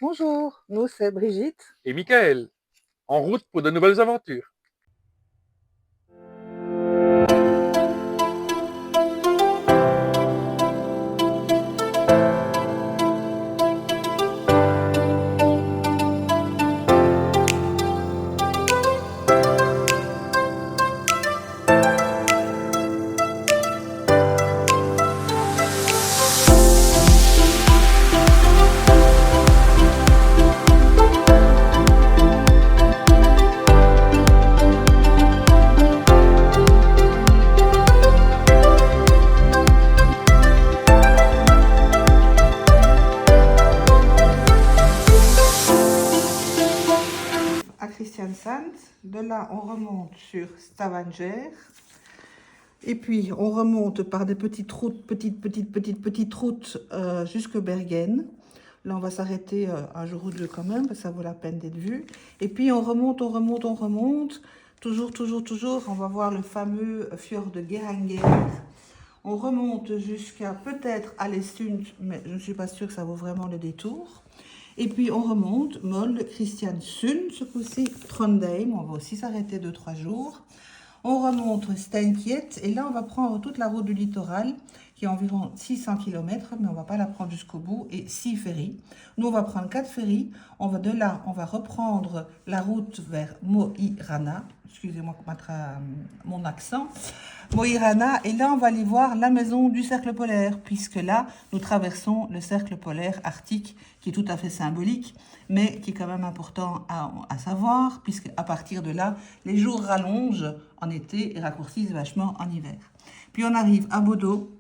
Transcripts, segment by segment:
Bonjour, nous c'est Brigitte. Et Michael, en route pour de nouvelles aventures. À Christiansand, de là on remonte sur Stavanger. Et puis on remonte par des petites routes, petites routes jusque Bergen. Là on va s'arrêter un jour ou deux quand même, parce que ça vaut la peine d'être vu. Et puis on remonte. Toujours, on va voir le fameux fjord de Geiranger. On remonte jusqu'à peut-être Alessund, mais je ne suis pas sûre que ça vaut vraiment le détour. Et puis on remonte, Molde, Kristiansund, ce coup-ci, Trondheim, on va aussi s'arrêter 2-3 jours. On remonte Steinkiet, et là on va prendre toute la route du littoral, qui est environ 600 km, mais on ne va pas la prendre jusqu'au bout, et 6 ferries. Nous on va prendre 4 ferries, de là on va reprendre la route vers Mo i Rana, excusez-moi mon accent, Mo i Rana, et là on va aller voir la maison du cercle polaire, puisque là nous traversons le cercle polaire arctique, qui est tout à fait symbolique, mais qui est quand même important à savoir, puisque à partir de là, les jours rallongent en été et raccourcissent vachement en hiver. Puis on arrive à Bodo.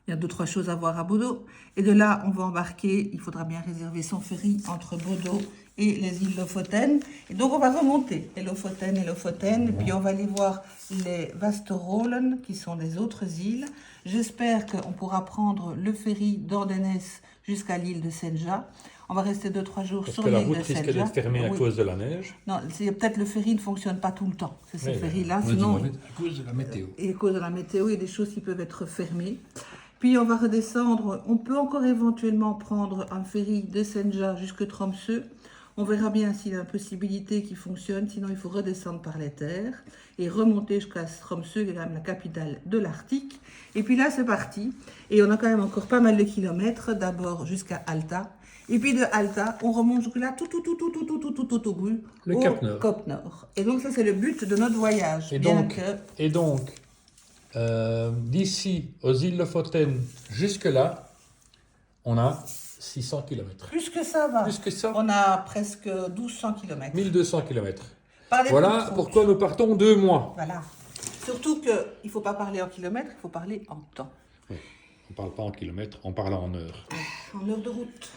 Il y a 2-3 choses à voir à Bodo. Et de là, on va embarquer. Il faudra bien réserver son ferry entre Bodo et les îles Lofoten. Et donc, on va remonter les Lofoten. Et puis, on va aller voir les Vasterolen, qui sont les autres îles. J'espère qu'on pourra prendre le ferry d'Ordenes jusqu'à l'île de Senja. On va rester 2-3 jours Parce sur que la l'île route de risque Senja. d'être fermée à Oui. cause de la neige. Non, peut-être le ferry ne fonctionne pas tout le temps. C'est ce Oui, ferry-là. mais Sinon, à cause de la météo. et à cause de la météo, il y a des choses qui peuvent être fermées. Puis on va redescendre. On peut encore éventuellement prendre un ferry de Senja jusque Tromsø. On verra bien s'il y a une possibilité qui fonctionne. Sinon, il faut redescendre par les terres et remonter jusqu'à Tromsø, qui est quand même la capitale de l'Arctique. Et puis là, c'est parti. Et on a quand même encore pas mal de kilomètres. D'abord jusqu'à Alta. Et puis de Alta, on remonte jusque là, tout au bout, Le au Cap Nord. Cap Nord. Et donc ça, c'est le but de notre voyage. Et donc, d'ici aux îles Lofoten jusque-là, on a 600 km. Plus que ça va. Plus que ça. On a presque 1200 km. 1200 km. Par les Voilà petites routes. pourquoi nous partons 2 mois. Voilà. Surtout qu'il ne faut pas parler en kilomètres, il faut parler en temps. Oui. On ne parle pas en kilomètres, on parle en heures. En heures de route.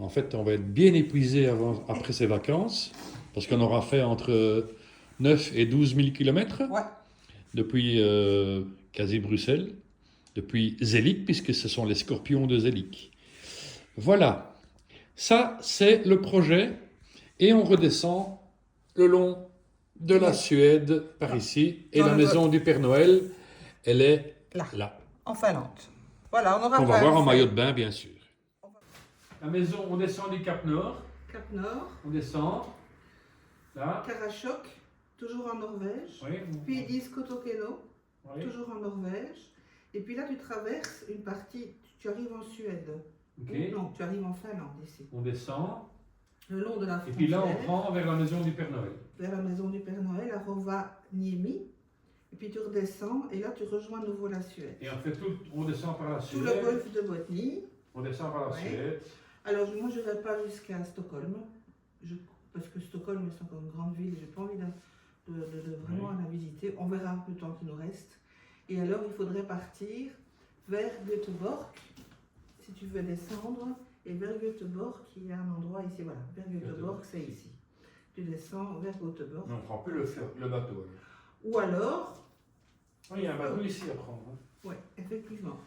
En fait, on va être bien épuisé après ces vacances, parce qu'on aura fait entre 9 et 12 000 km. Ouais. Depuis quasi Bruxelles, depuis Zelik, puisque ce sont les scorpions de Zelik. Voilà, ça c'est le projet, et on redescend le long de la Suède, par ici, et la maison du Père Noël, elle est là. En Finlande. Voilà, on aura On va voir en maillot de bain, bien sûr. La maison, on descend du Cap Nord. Cap Nord. On descend, là. Karasjok, toujours en Norvège. Oui. Puis ils disent Kotokeno, Oui. toujours en Norvège. Et puis là, tu traverses une partie, tu arrives en Suède. Okay. Non, tu arrives en Finlande ici. On descend. Le long de la frontière. Et puis là, on prend vers la maison du Père Noël. Vers la maison du Père Noël, à Rovaniemi. Et puis tu redescends, et là tu rejoins à nouveau la Suède. Et on descend par la Suède. Tout le golfe de Botnie. On descend par la Suède. Alors moi je ne vais pas jusqu'à Stockholm, parce que Stockholm c'est encore une grande ville, j'ai pas envie de vraiment la visiter. On verra le temps qu'il nous reste. Et alors il faudrait partir vers Göteborg, si tu veux descendre, et vers Göteborg, il y a un endroit ici, voilà, vers Göteborg, c'est ici. Tu descends vers Göteborg. Mais on ne prend plus le bateau. Ou alors... Oui, il y a un bateau ici à prendre. Oui, effectivement.